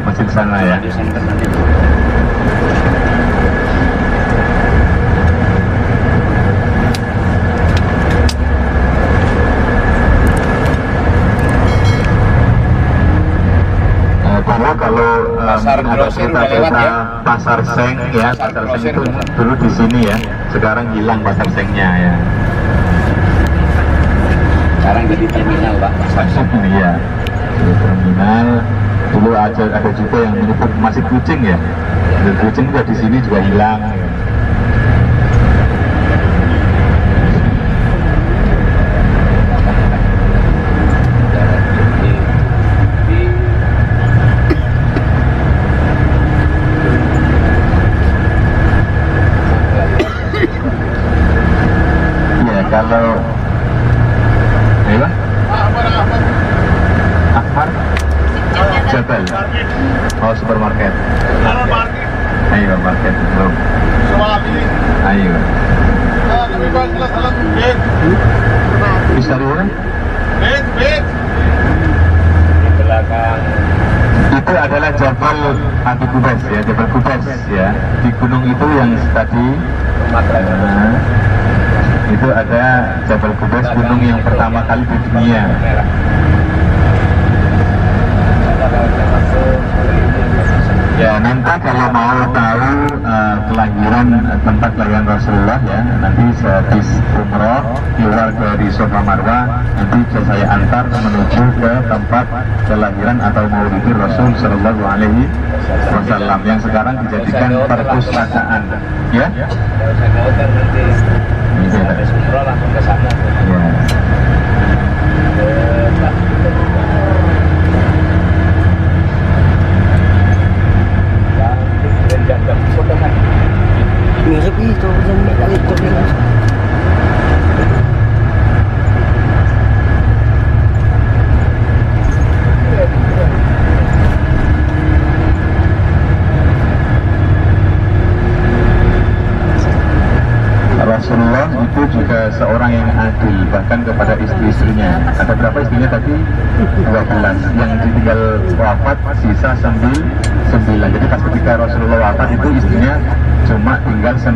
masjid sana ya. Kalau Pasar Grosir udah lewat ya? Pasar Seng ya, Pasar Seng itu dulu di sini ya, sekarang hilang Pasar Sengnya ya. Sekarang jadi terminal Pak. Iya, di terminal. Dulu ada juga yang menyebut masih kucing ya. Dan kucing juga di sini juga hilang. Ya. Kalau Ahmad Jabal, oh supermarket. Ayo market belum. Ayo. Bisa dulu. Di belakang itu adalah Jabal Abi Kubais ya, Jabal Kubais ya. Di gunung itu yang tadi. Itu ada Jabal Kubais, gunung yang pertama kali di dunia. Ya nanti kalau mau tahu tempat kelahiran Rasulullah ya, nanti sehabis umroh keluar dari Safa Marwah, nanti saya antar menuju ke tempat kelahiran atau maulid Rasul Shallallahu Alaihi Wasallam yang sekarang dijadikan perpustakaan ya. habis umroh langsung ke sana. Mirip itu dan itu Rasulullah itu juga seorang yang adil bahkan kepada istri-istrinya. Ada berapa istrinya tadi? 12. Yang ditinggal wafat sisa 9. Jadi pas ketika Rasulullah wafat itu istrinya cuma tinggal 9.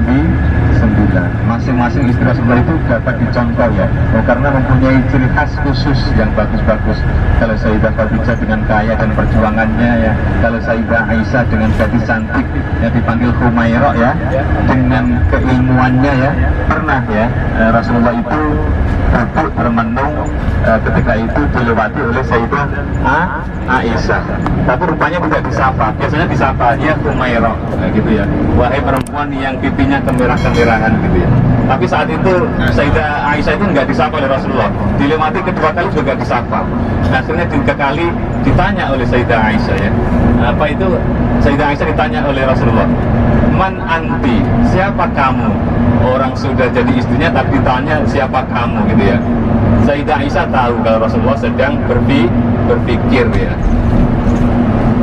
Masing-masing istri Rasulullah itu dapat dicontoh ya. Karena mempunyai ciri khas khusus yang bagus-bagus. Kalau Sayyidah Khadijah dengan kaya dan perjuangannya ya. Kalau Sayyidah Aisyah dengan gadis cantik yang dipanggil Humairah ya, dengan keilmuannya ya. Pernah ya Rasulullah itu duduk bermenung ketika itu dilewati oleh Sayyidah Aisyah, tapi rupanya tidak disapa. Biasanya disapa ya Humairah gitu ya, wahai perempuan yang pipinya kemerah-kemerahan gitu ya. Tapi saat itu Sayyidah Aisyah itu nggak disapa oleh Rasulullah, dilewati kedua kali juga disapa. Akhirnya 3 kali ditanya oleh Sayyidah Aisyah ya, apa itu Sayyidah Aisyah ditanya oleh Rasulullah, man anti, siapa kamu? Orang sudah jadi istrinya tapi ditanya siapa kamu gitu ya. Sayyidah Aisyah tahu kalau Rasulullah sedang berpikir ya.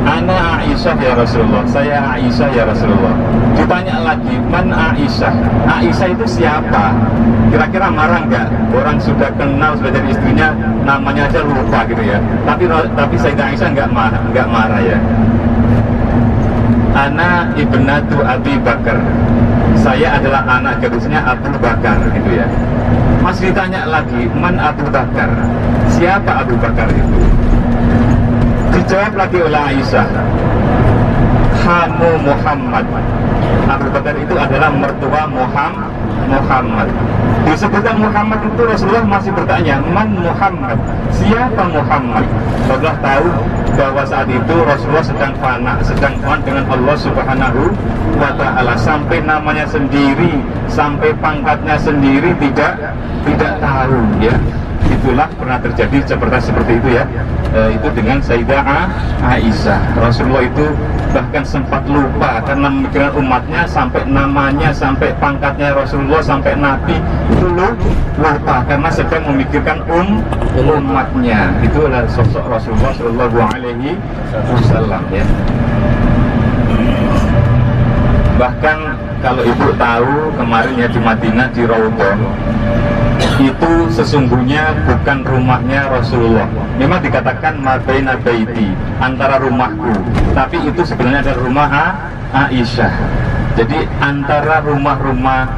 Ana Aisyah ya Rasulullah, saya Aisyah ya Rasulullah. Ditanya lagi, man Aisyah? Aisyah itu siapa? Kira-kira marah nggak? Orang sudah kenal, sudah jadi istrinya, namanya aja lupa gitu ya. Tapi Sayyidah Aisyah nggak marah ya. Ana ibnatu Abi Bakar, saya adalah anak gadisnya Abu Bakar gitu ya. Masih ditanya lagi, man Abu Bakar? Siapa Abu Bakar itu? Dijawab lagi oleh Aisyah, Hamu Muhammad. Abu Bakar itu adalah mertua Muhammad. Disebutkan Muhammad itu Rasulullah masih bertanya, man Muhammad? Siapa Muhammad? Rasulullah tahu bahwa saat itu Rasulullah sedang fana dengan Allah Subhanahu wa Ta'ala, sampai namanya sendiri, sampai pangkatnya sendiri tidak tahu ya. Itulah pernah terjadi seperti itu ya. Itu dengan Sayyidah Aisyah. Rasulullah itu bahkan sempat lupa karena memikirkan umatnya, sampai namanya, sampai pangkatnya Rasulullah, sampai Nabi itu lupa karena sedang memikirkan umatnya. Itu adalah sosok Rasulullah Shallallahu Alaihi Wasallam ya. Bahkan kalau ibu tahu kemarin ya di Madinah di Raudhah itu sesungguhnya bukan rumahnya Rasulullah. Memang dikatakan mabaina baiti, antara rumahku, tapi itu sebenarnya adalah rumah Aisyah. Jadi antara rumah-rumah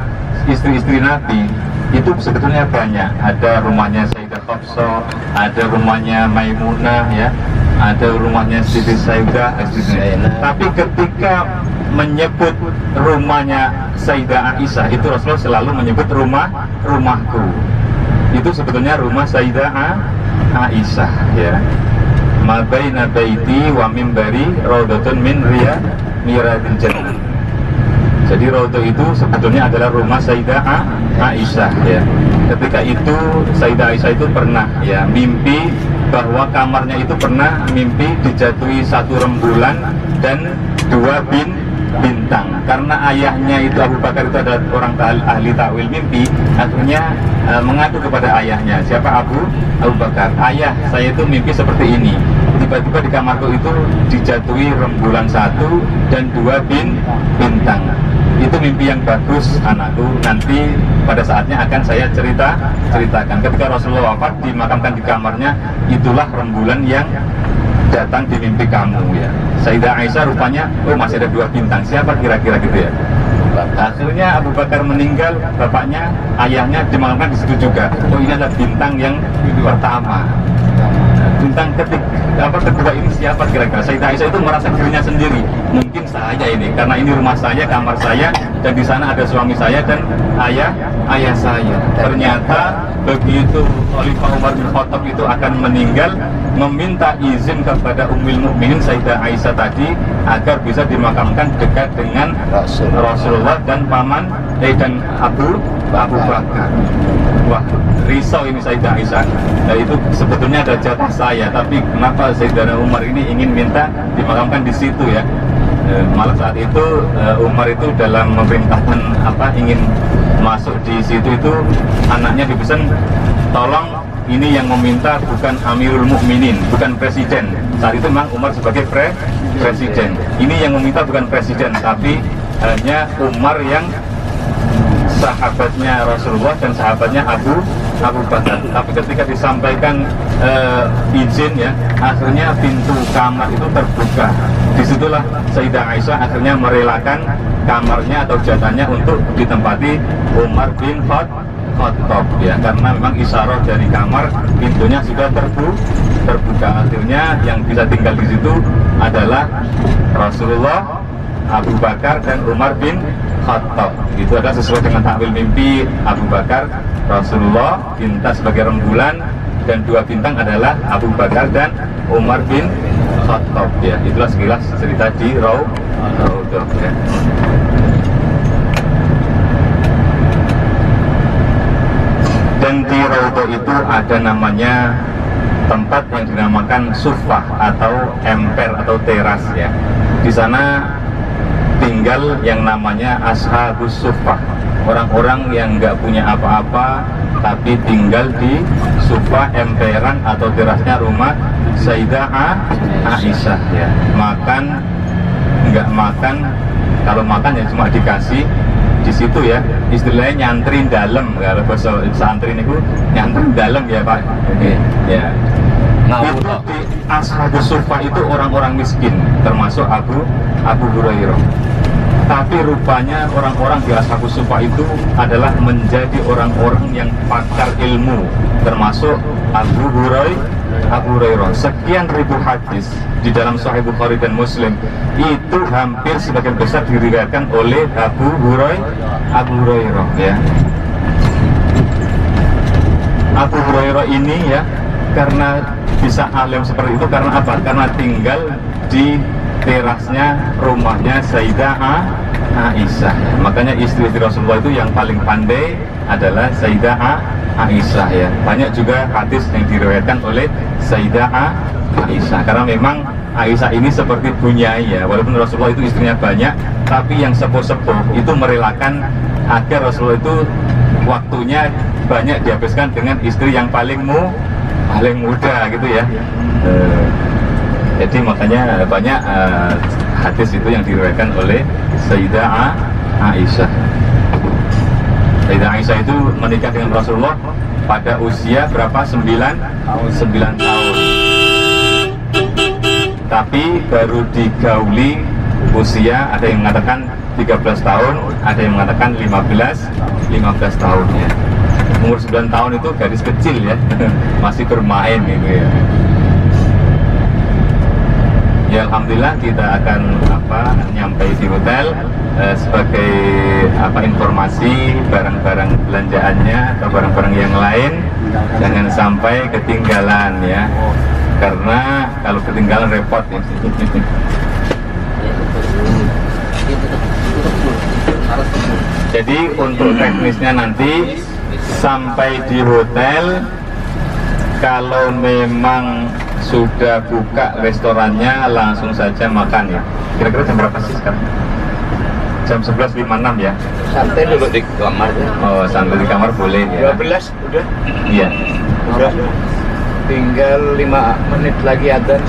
istri-istri Nabi itu sebetulnya banyak. Ada rumahnya Sayyidah Hafsah, ada rumahnya Maimunah, ya, ada rumahnya Siti Sayyidah. Tapi ketika menyebut rumahnya Sayyidah Aisyah, itu Rasulullah selalu menyebut rumahku. Itu sebetulnya rumah Sayyidah Aisyah, ya. Ma baina baiti wa mimbari raudhatun min riyadil jannah. Jadi raudhah itu sebetulnya adalah rumah Sayyidah Aisyah, ya. Ketika itu Sayyidah Aisyah itu pernah, ya, mimpi bahwa kamarnya itu pernah mimpi dijatuhi 1 rembulan dan 2 bintang. Karena ayahnya itu Abu Bakar itu adalah orang ahli ta'wil mimpi, akhirnya mengadu kepada ayahnya. Siapa? Abu Bakar. Ayah, saya itu mimpi seperti ini. Tiba-tiba di kamarku itu dijatuhi rembulan 1 dan 2 bintang. Itu mimpi yang bagus, anakku. Nanti pada saatnya akan saya ceritakan. Ketika Rasulullah wafat, dimakamkan di kamarnya, itulah rembulan yang datang di mimpi kamu, ya. Sayyidah Aisyah rupanya, oh masih ada 2 bintang. Siapa kira-kira gitu, ya? Akhirnya Abu Bakar meninggal, bapaknya, ayahnya dimakamkan di situ juga. Oh, ini adalah bintang yang pertama. Bintang kedua ini siapa kira-kira? Sayyidah Aisyah itu merasa dirinya sendiri. Mungkin saya ini, karena ini rumah saya, kamar saya, dan di sana ada suami saya dan ayah saya. Ternyata begitu Khalifah Umar bin Khattab itu akan meninggal, meminta izin kepada Ummul Mukminin Sayyidah Aisyah tadi agar bisa dimakamkan dekat dengan Rasulullah dan paman dan Abu Bakar. Wah, risau ini Sayyidah Aisyah. Nah, itu sebetulnya ada jatah saya, tapi kenapa Sayyidina Umar ini ingin minta dimakamkan di situ, ya? Malah saat itu Umar itu dalam memerintahkan ingin masuk di situ itu, anaknya dipesan, tolong ini yang meminta bukan Amirul Mukminin, bukan presiden. Saat itu memang Umar sebagai presiden. Ini yang meminta bukan presiden, tapi hanya Umar yang sahabatnya Rasulullah dan sahabatnya Abu Bakar. Tapi ketika disampaikan izin, ya, akhirnya pintu kamar itu terbuka. Disitulah Sayyidah Aisyah akhirnya merelakan kamarnya atau jatahnya untuk ditempati Umar bin Khattab, ya, karena memang isyarat dari kamar pintunya sudah terbuka. Akhirnya yang bisa tinggal di situ adalah Rasulullah, Abu Bakar dan Umar bin Khattab. Itu adalah sesuai dengan takwil mimpi Abu Bakar. Rasulullah bintang sebagai rembulan dan 2 bintang adalah Abu Bakar dan Umar bin Khattab, ya. Itulah sekilas cerita di Raudhah, ya. Dan di Raudhah itu ada namanya tempat yang dinamakan sufah atau emper atau teras, ya. Di sana tinggal yang namanya ashabus sufah, orang-orang yang nggak punya apa-apa tapi tinggal di sufah, emperan atau terasnya rumah Sayyidah Aisyah, ya. Makan nggak makan, kalau makan ya cuma dikasih di situ, ya. Istilahnya nyantrin dalam, kalau bahasa santri itu nyantrin dalam, ya Pak. Ya. Itu di ashabus sufah itu orang-orang miskin, termasuk Abu Hurairah. Tapi rupanya orang-orang di ashabus sufah itu adalah menjadi orang-orang yang pakar ilmu, termasuk Abu Hurairah. Sekian ribu hadis di dalam Sahih Bukhari dan Muslim itu hampir sebagian besar diriwayatkan oleh Abu Hurairah, ya. Abu Hurairah ini, ya, karena bisa alim seperti itu karena apa? Karena tinggal di terasnya rumahnya Sayyidah Aisyah. Makanya istri-istri Rasulullah itu yang paling pandai adalah Sayyidah Aisyah, ya. Banyak juga hadis yang diriwayatkan oleh Sayyidah Aisyah, karena memang Aisyah ini seperti bunyai, ya. Walaupun Rasulullah itu istrinya banyak, tapi yang sepuh-sepuh itu merelakan agar Rasulullah itu waktunya banyak dihabiskan dengan istri yang paling muda, gitu, ya. Jadi makanya banyak hadis itu yang diriwayatkan oleh Sayyidah Aisyah. Sayyidah Aisyah itu menikah dengan Rasulullah pada usia berapa? 9 tahun. Tapi baru digauli usia, ada yang mengatakan 13 tahun, ada yang mengatakan 15 tahun ya. Umur 9 tahun itu gadis kecil ya, masih bermain gitu ya. Ya alhamdulillah kita akan nyampe di hotel sebagai informasi barang-barang belanjaannya atau barang-barang yang lain jangan sampai ketinggalan ya, karena kalau ketinggalan repot ya. Jadi untuk teknisnya nanti sampai di hotel, kalau memang sudah buka restorannya langsung saja makan ya. Kira-kira jam berapa sih sekarang? Jam 11.56 ya? Santai dulu di kamar. Oh, sambil di kamar boleh ya? 12 udah. Iya. Udah. Tinggal 5 menit lagi adzan.